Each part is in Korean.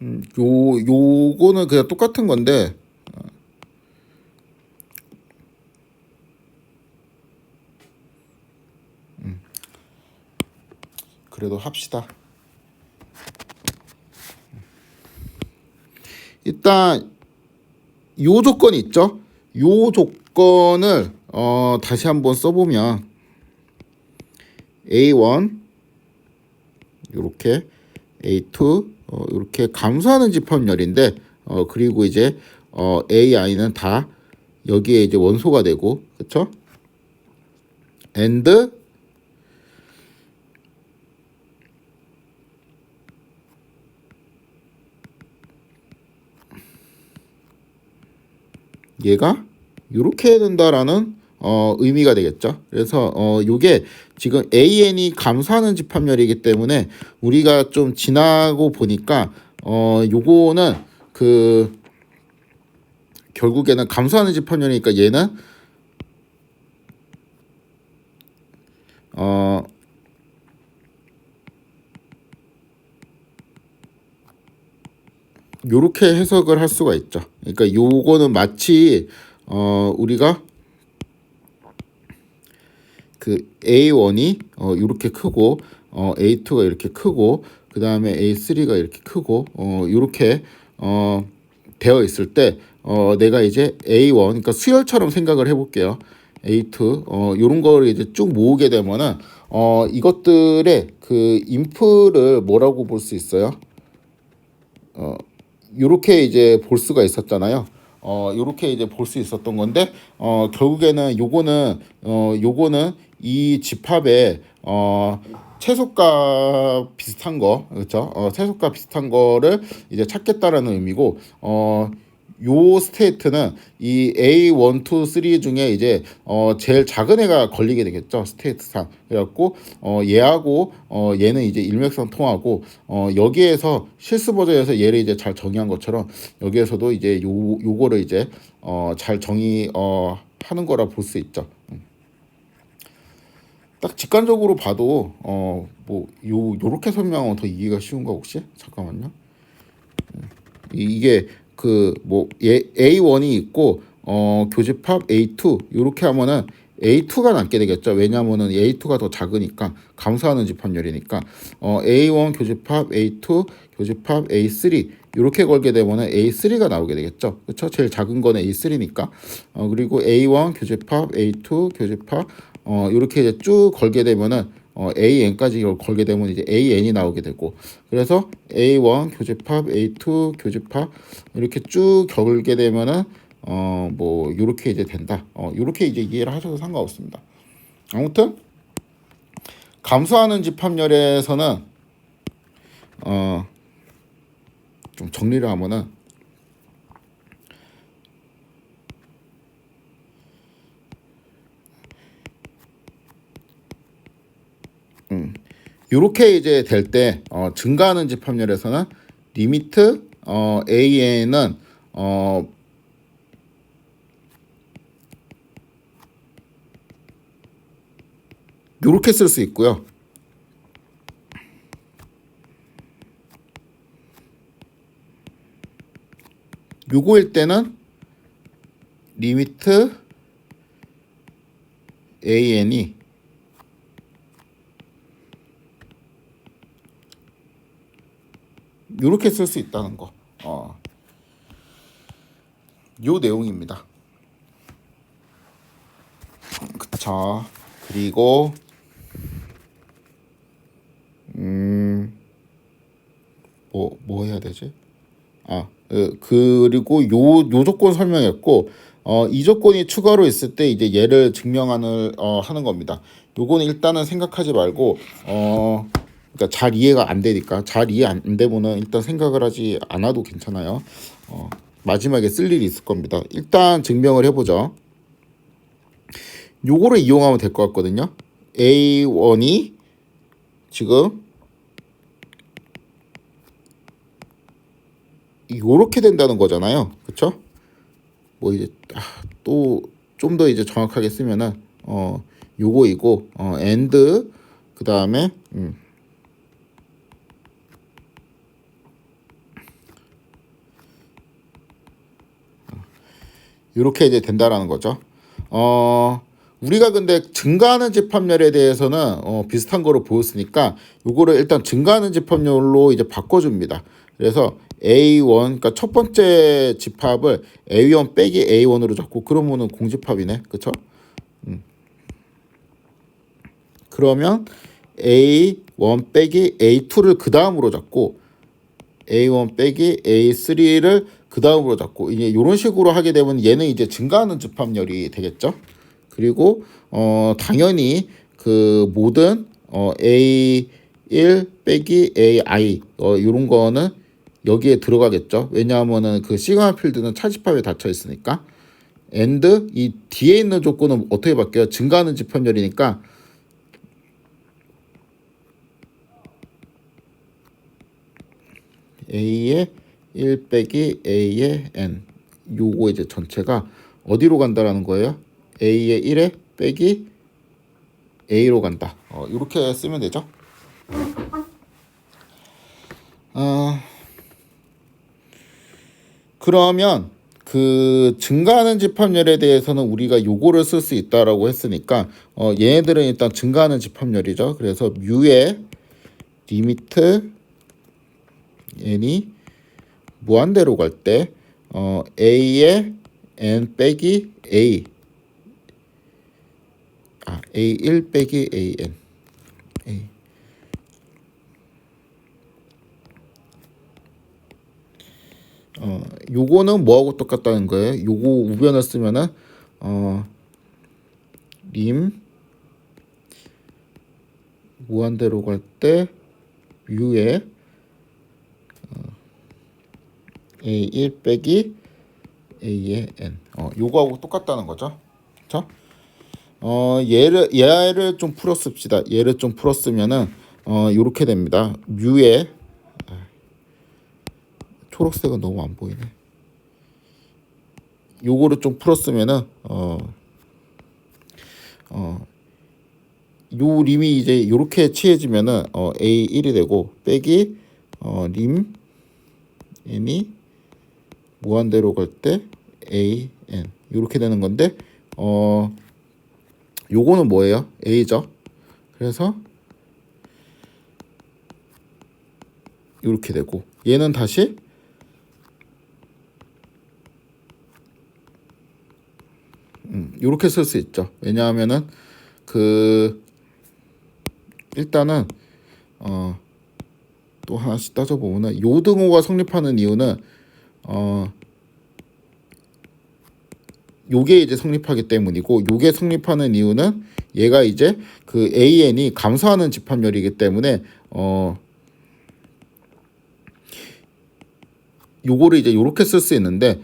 요거는 그냥 똑같은 건데, 그래도 합시다. 일단 요 조건이 있죠. 요 조건을 다시 한번 써보면 A1 요렇게 A2 이렇게 감소하는 집합열인데 그리고 이제 AI는 다 여기에 이제 원소가 되고 그렇죠? and 얘가 이렇게 해야 된다라는 의미가 되겠죠. 그래서 요게 지금 AN이 감소하는 집합열이기 때문에 우리가 좀 지나고 보니까 요거는 그 결국에는 감소하는 집합열이니까 얘는 요렇게 해석을 할 수가 있죠. 그러니까 요거는 마치 우리가 그 A1이 이렇게 크고 A2가 이렇게 크고 그 다음에 A3가 이렇게 크고 이렇게 되어 있을 때 내가 이제 A1 그러니까 수열처럼 생각을 해볼게요. A2 이런 거를 이제 쭉 모으게 되면은 이것들의 그 인프를 뭐라고 볼 수 있어요? 요렇게 이제 볼 수가 있었잖아요. 요렇게 이제 볼 수 있었던 건데 결국에는 요거는 이 집합의 최소값 비슷한 거 그렇죠? 최소값 비슷한 거를 이제 찾겠다라는 의미고 요 스테이트는 이 A1, 2, 3 중에 이제 제일 작은 애가 걸리게 되겠죠 스테이트상. 그래갖고 얘하고 얘는 이제 일맥상 통하고 여기에서 실수 버전에서 얘를 이제 잘 정의한 것처럼 여기에서도 이제 요거를 이제 잘 정의 하는 거라 볼 수 있죠. 딱 직관적으로 봐도 뭐 요렇게 설명하면 더 이해가 쉬운가 혹시? 잠깐만요. 이게 그 뭐 A1이 있고 교집합 A2 이렇게 하면은 A2가 남게 되겠죠. 왜냐하면은 A2가 더 작으니까 감소하는 집합열이니까 A1 교집합 A2 교집합 A3 이렇게 걸게 되면은 A3가 나오게 되겠죠. 그렇죠? 제일 작은 거는 A3니까 그리고 A1 교집합 A2 교집합 이렇게 이제 쭉 걸게 되면은 AN까지 걸게 되면 이제 AN이 나오게 되고 그래서 A1 교집합 A2 교집합 이렇게 쭉 걸게 되면은 뭐 요렇게 이제 된다. 요렇게 이제 이해를 하셔도 상관없습니다. 아무튼 감소하는 집합열에서는 좀 정리를 하면은 요렇게 이제 될 때 증가하는 집합열에서는 리미트 AN은 요렇게 쓸 수 있고요. 요거일 때는 리미트 AN이 요렇게 쓸 수 있다는 거. 요 내용입니다. 그쵸. 그리고 뭐 해야 되지? 그리고 요 조건 설명했고 이 조건이 추가로 있을 때 이제 얘를 증명하는 하는 겁니다. 요거는 일단은 생각하지 말고 그러니까 잘 이해가 안 되니까 잘 이해 안 되면은 일단 생각을 하지 않아도 괜찮아요. 마지막에 쓸 일이 있을 겁니다. 일단 증명을 해보죠. 요거를 이용하면 될 것 같거든요. A1이 지금 요렇게 된다는 거잖아요. 그쵸? 뭐 이제 또 좀 더 이제 정확하게 쓰면은 요거이고 and 그 다음에 이렇게 이제 된다라는 거죠. 우리가 근데 증가하는 집합률에 대해서는 비슷한 거로 보였으니까 요거를 일단 증가하는 집합률로 이제 바꿔줍니다. 그래서 A1, 그러니까 첫 번째 집합을 A1 빼기 A1으로 잡고, 그러면은 공집합이네, 그쵸? 그러면 A1 빼기 A2를 그 다음으로 잡고, A1 빼기 A3를 그 다음으로 잡고, 이제 이런 식으로 하게 되면 얘는 이제 증가하는 집합률이 되겠죠. 그리고 당연히 그 모든 A1 빼기 AI 이런 거는 여기에 들어가겠죠. 왜냐하면은 그 시그마 필드는 차집합에 닫혀 있으니까. and 이 뒤에 있는 조건은 어떻게 바뀌어요? 증가하는 집합률이니까 A의 1 빼기 A의 n, 요거 이제 전체가 어디로 간다라는 거예요? A의 1에 빼기 A로 간다. 이렇게 쓰면 되죠. 그러면 그 증가하는 집합률에 대해서는 우리가 요거를 쓸 수 있다라고 했으니까 얘네들은 일단 증가하는 집합률이죠. 그래서 뮤의 리미트 n이 무한대로 갈 때 a의 n 빼기 a, a1 빼기 an, a. 요거는 뭐하고 똑같다는 거예요? 요거 우변을 쓰면은 림 무한대로 갈 때 뮤의 A1 빼기 A의 N, 요거하고 똑같다는 거죠. 그쵸? 얘를 좀 풀었습시다. 얘를 좀 풀었으면은 요렇게 됩니다. 뮤의, 초록색은 너무 안 보이네. 요거를 좀 풀었으면은 요 림이 이제 요렇게 취해지면은 A1이 되고, 빼기 림 n이 무한대로 갈 때 a n, 요렇게 되는 건데 요거는 뭐예요? a죠. 그래서 요렇게 되고, 얘는 다시 요렇게 쓸 수 있죠. 왜냐하면은 그 일단은 또 하나씩 따져보면은 요등호가 성립하는 이유는 요게 이제 성립하기 때문이고, 요게 성립하는 이유는 얘가 이제 그 AN이 감소하는 집합률이기 때문에 요거를 이제 요렇게 쓸 수 있는데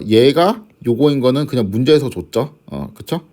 얘가 요거인 거는 그냥 문제에서 줬죠. 그쵸?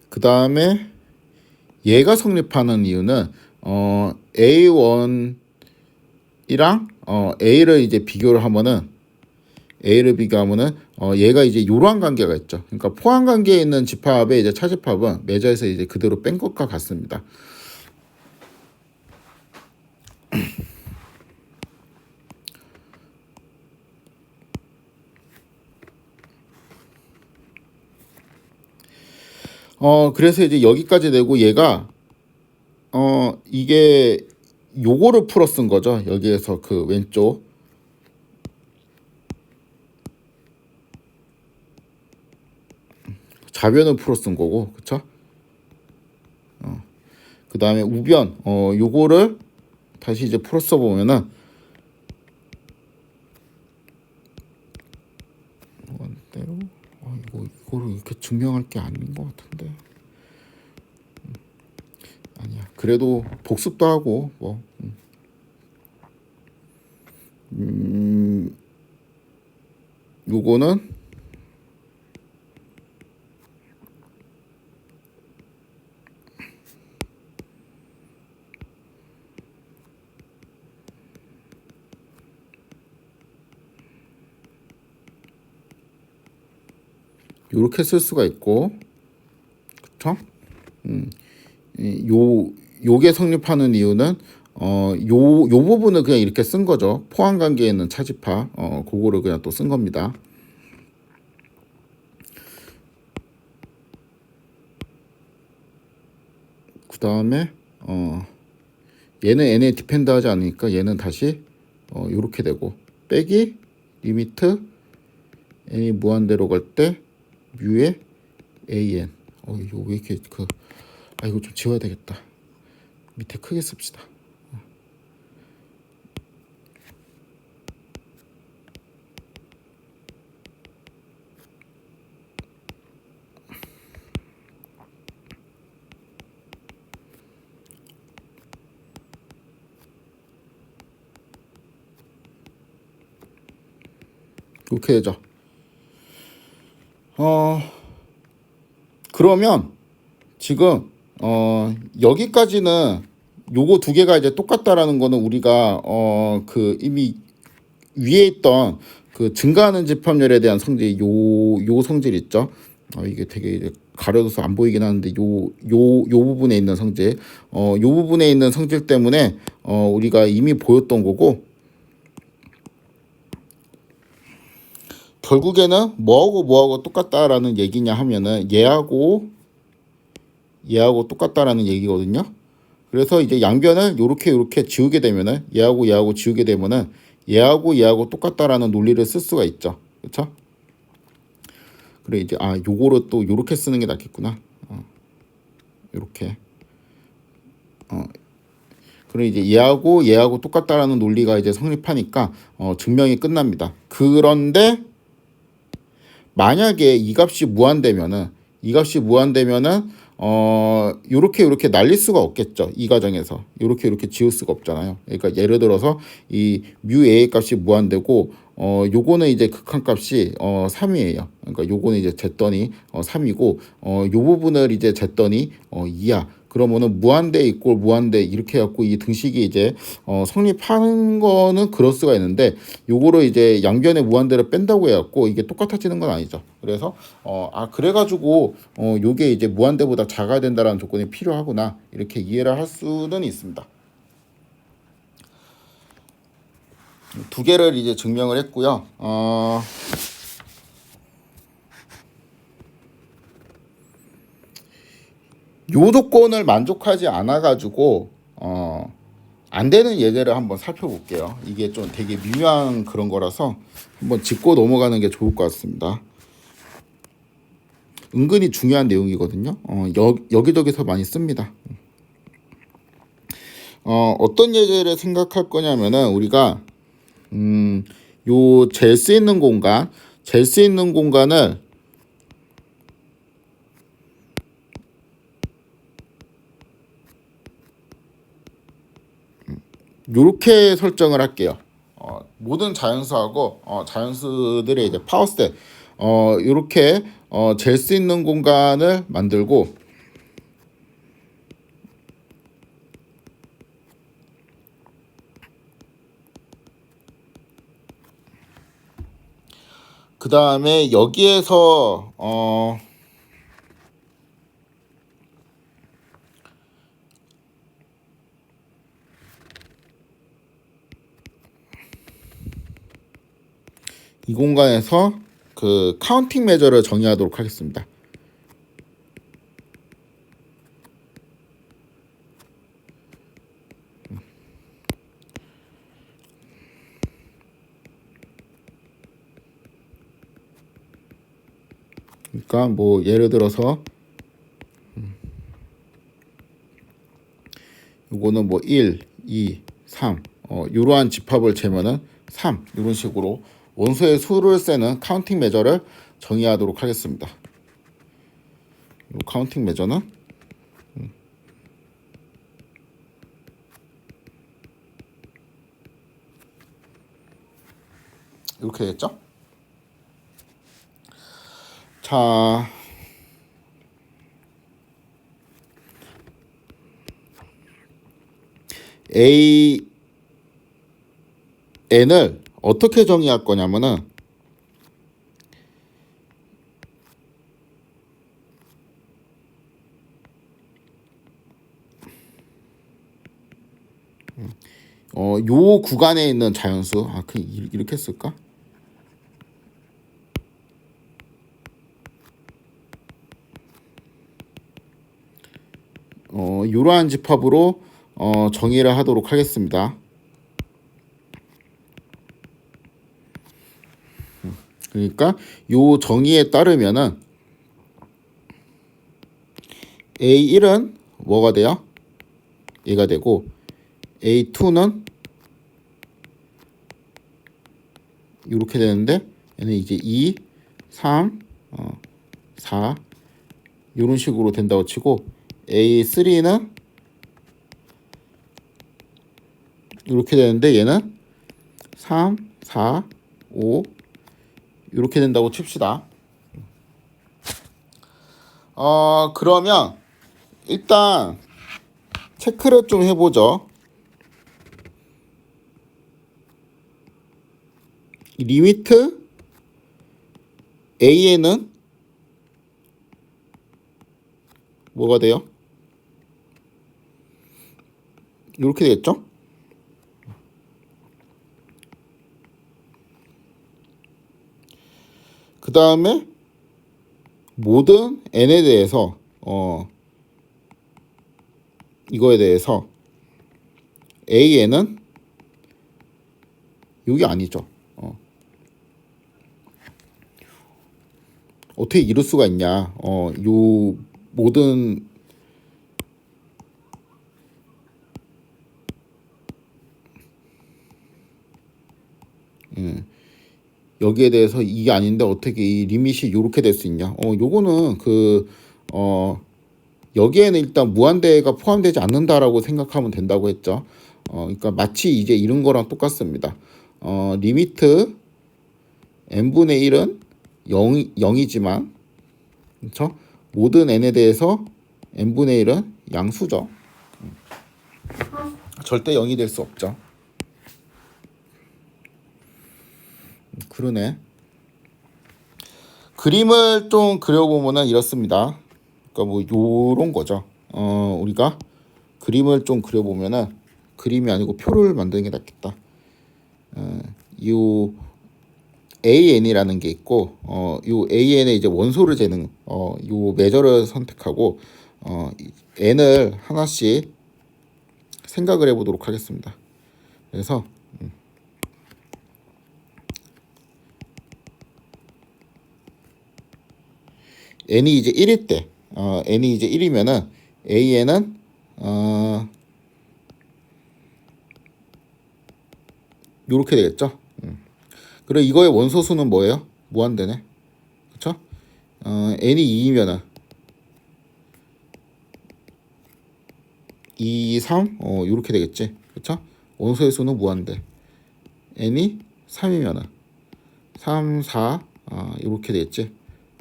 그 다음에 얘가 성립하는 이유는 A1이랑 A를 이제 비교를 하면은, A를 비교하면은 얘가 이제 요러한 관계가 있죠. 그러니까 포함 관계에 있는 집합의 이제 차집합은 매저에서 이제 그대로 뺀 것과 같습니다. 그래서 이제 여기까지 되고, 얘가 이게 요거를 풀어 쓴 거죠. 여기에서 그 왼쪽 좌변을 풀어 쓴 거고, 그쵸? 그 다음에 우변 요거를 다시 이제 풀어 써 보면은 원대로 이거를 이렇게 증명할 게 아닌 것 같은데. 아니야. 그래도 복습도 하고 뭐. 요거는 요렇게 쓸 수가 있고, 그쵸? 요게 성립하는 이유는 요 부분을 그냥 이렇게 쓴 거죠. 포함 관계에 있는 차집합. 그거를 그냥 또 쓴 겁니다. 그 다음에 얘는 n에 디펜드 하지 않으니까 얘는 다시 요렇게 되고 빼기 리미트 n이 무한대로 갈 때 뮤의 an. 이거 왜 이렇게 이거 좀 지워야 되겠다. 밑에 크게 씁시다. 이렇게 되죠. 그러면 지금 여기까지는 요거 두 개가 이제 똑같다라는 거는 우리가 이미 위에 있던 그 증가하는 집합열에 대한 성질 요 성질 있죠. 이게 되게 이제 가려져서 안 보이긴 하는데 요 부분에 있는 성질 요 부분에 있는 성질 때문에 우리가 이미 보였던 거고, 결국에는 뭐하고 똑같다라는 얘기냐 하면은 얘하고 똑같다라는 얘기거든요. 그래서 이제 양변을 요렇게 지우게 되면은 얘하고 지우게 되면은 얘하고 똑같다라는 논리를 쓸 수가 있죠. 그렇죠? 그래 이제 요거를 또 요렇게 쓰는 게 낫겠구나. 요렇게. 그래 이제 얘하고 똑같다라는 논리가 이제 성립하니까 증명이 끝납니다. 그런데 만약에 이 값이 무한되면은 요렇게 날릴 수가 없겠죠. 이 과정에서 요렇게 지울 수가 없잖아요. 그러니까 예를 들어서 이 뮤 a 값이 무한되고 요거는 이제 극한값이 3이에요. 그러니까 요거는 이제 쟀더니 3이고 요 부분을 이제 쟀더니 2야. 그러면은 무한대 이꼴 무한대 이렇게 해갖고 이 등식이 이제 성립하는 거는 그럴 수가 있는데, 요거를 이제 양변의 무한대를 뺀다고 해갖고 이게 똑같아지는 건 아니죠. 그래서 그래가지고 요게 이제 무한대보다 작아야 된다라는 조건이 필요하구나, 이렇게 이해를 할 수는 있습니다. 두 개를 이제 증명을 했고요. 요 조건을 만족하지 않아 가지고 안 되는 예제를 한번 살펴볼게요. 이게 좀 되게 미묘한 그런 거라서 한번 짚고 넘어가는 게 좋을 것 같습니다. 은근히 중요한 내용이거든요. 여기저기서 많이 씁니다. 어떤 예제를 생각할 거냐면은 우리가 요 잴 수 있는 공간을 요렇게 설정을 할게요. 모든 자연수하고 자연수들의 이제 파워셋 요렇게 잴 수 있는 공간을 만들고, 그 다음에 여기에서 이 공간에서 그 카운팅 매저를 정의하도록 하겠습니다. 그러니까 뭐 예를 들어서 요거는 뭐 1, 2, 3 이러한 집합을 재면은 3 이런 식으로 원소의 수를 세는 카운팅 매저를 정의하도록 하겠습니다. 이 카운팅 매저는 이렇게 됐죠? 자, n을 어떻게 정의할 거냐면은 요 구간에 있는 자연수, 그냥 이렇게 쓸까? 이러한 집합으로 정의를 하도록 하겠습니다. 그러니까 요 정의에 따르면은 A1은 뭐가 돼요? 얘가 되고 A2는 이렇게 되는데 얘는 이제 2, 3, 4 이런 식으로 된다고 치고 A3는 이렇게 되는데 얘는 3, 4, 5 이렇게 된다고 칩시다. 그러면 일단 체크를 좀 해보죠. 리미트 A에는 뭐가 돼요? 이렇게 되겠죠? 그 다음에 모든 n에 대해서 이거에 대해서 A에는 이게 아니죠. 어떻게 이룰 수가 있냐? 요 모든 여기에 대해서 이게 아닌데 어떻게 이 리밋이 요렇게 될 수 있냐? 요거는 여기에는 일단 무한대가 포함되지 않는다라고 생각하면 된다고 했죠. 그러니까 마치 이제 이런 거랑 똑같습니다. 리미트 n분의 1은 0이지만 그렇죠? 모든 n에 대해서 n분의 1은 양수죠. 절대 0이 될 수 없죠. 그러네. 그림을 좀 그려보면은 이렇습니다. 그러니까 뭐 요런 거죠. 우리가 그림을 좀 그려보면은 그림이 아니고 표를 만드는 게 낫겠다. 요 AN이라는 게 있고 요 AN에 이제 원소를 재는 요 메저를 선택하고 n을 하나씩 생각을 해보도록 하겠습니다. 그래서 n이 이제 1일 때 n이 이제 1이면은 AN은 요렇게 되겠죠. 그리고 이거의 원소수는 뭐예요? 무한대네. 그쵸? n이 2이면은 2, 3 요렇게 되겠지. 그쵸? 원소의 수는 무한대. n이 3이면은 3, 4 요렇게 되겠지.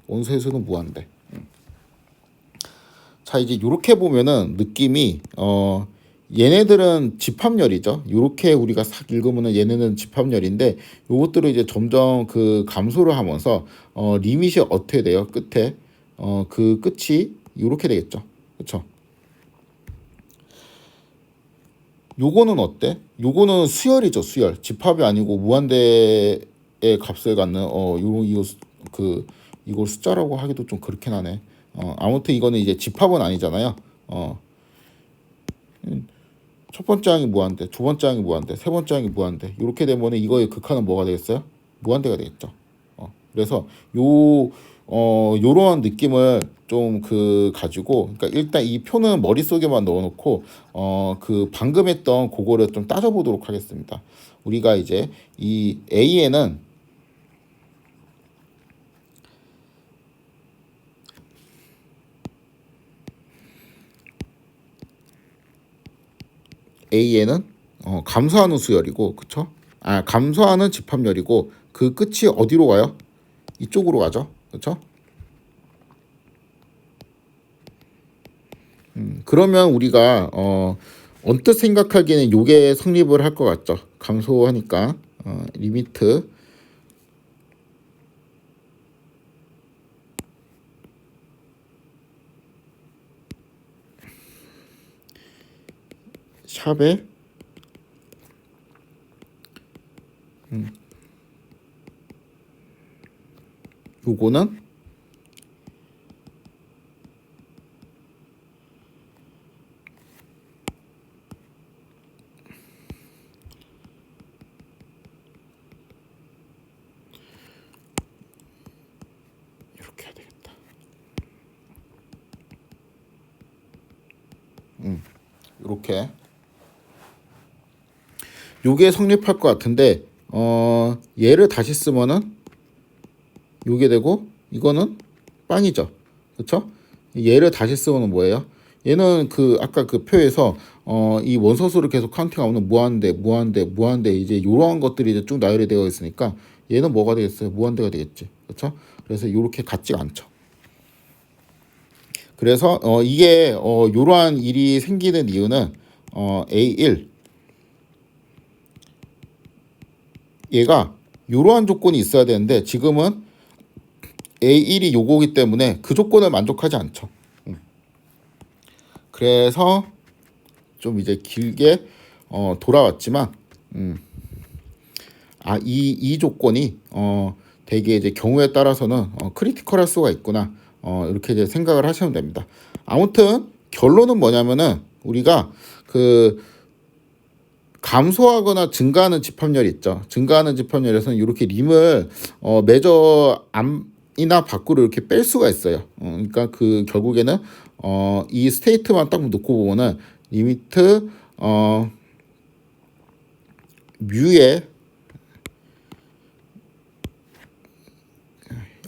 원소의 수는 무한대. 자, 이제 요렇게 보면은 느낌이 얘네들은 집합열이죠. 요렇게 우리가 싹 읽으면은 얘네는 집합열인데 요것들을 이제 점점 그 감소를 하면서 리밋이 어떻게 돼요? 끝에 그 끝이 요렇게 되겠죠. 그렇죠? 요거는 어때? 요거는 수열이죠, 수열. 집합이 아니고 무한대의 값을 갖는 이걸 숫자라고 하기도 좀 그렇긴 하네. 아무튼 이거는 이제 집합은 아니잖아요. 첫 번째 항이 무한대, 두 번째 항이 무한대, 세 번째 항이 무한대. 이렇게 되면 이거의 극한은 뭐가 되겠어요? 무한대가 되겠죠. 그래서 요러한 느낌을 좀 가지고, 그러니까 일단 이 표는 머릿속에만 넣어놓고, 그 방금 했던 그거를 좀 따져보도록 하겠습니다. 우리가 이제 이 A에는 감소하는 수열이고, 그쵸? 감소하는 집합열이고, 그 끝이 어디로 가요? 이쪽으로 가죠. 그쵸? 그러면 우리가 언뜻 생각하기에는 요게 성립을 할 것 같죠. 감소하니까 리미트 샵에 요거는 이렇게 해야 되겠다. 이렇게 요게 성립할 것 같은데 얘를 다시 쓰면은 요게 되고 이거는 빵이죠. 그렇죠? 얘를 다시 쓰면은 뭐예요? 얘는 그 아까 그 표에서 이 원소수를 계속 카운팅하면 무한대 이제 요러한 것들이 이제 쭉 나열이 되어 있으니까 얘는 뭐가 되겠어요? 무한대가 되겠지. 그렇죠? 그래서 요렇게 같지가 않죠. 그래서 이게 요러한 일이 생기는 이유는 A1 얘가 요러한 조건이 있어야 되는데 지금은 A1이 요거기 때문에 그 조건을 만족하지 않죠. 그래서 좀 이제 길게 돌아왔지만 이 조건이 되게 이제 경우에 따라서는 크리티컬할 수가 있구나. 이렇게 이제 생각을 하시면 됩니다. 아무튼 결론은 뭐냐면은 우리가 그 감소하거나 증가하는 집합열이 있죠. 증가하는 집합열에서는 이렇게 림을 매저 암이나 밖으로 이렇게 뺄 수가 있어요. 그러니까 그 결국에는 이 스테이트만 딱 놓고 보면은 리미트 뮤에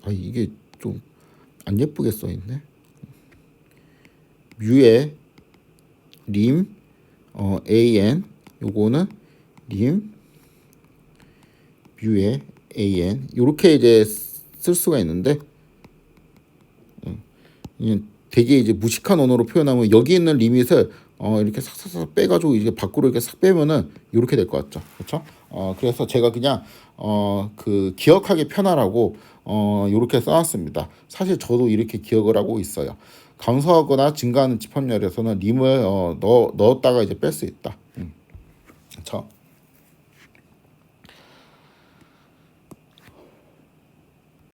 이게 좀 안 예쁘게 써 있네. 뮤에 림 an 요거는 림 뮤에 an 요렇게 이제 쓸 수가 있는데 되게 이제 무식한 언어로 표현하면 여기 있는 리밋을 이렇게 싹싹싹 빼가지고 이제 밖으로 이렇게 싹 빼면은 이렇게 될 것 같죠, 그렇죠? 그래서 제가 그냥 그 기억하기 편하라고 이렇게 써놨습니다. 사실 저도 이렇게 기억을 하고 있어요. 감소하거나 증가하는 집합열에서는 림을 넣었다가 이제 뺄 수 있다. 그렇죠?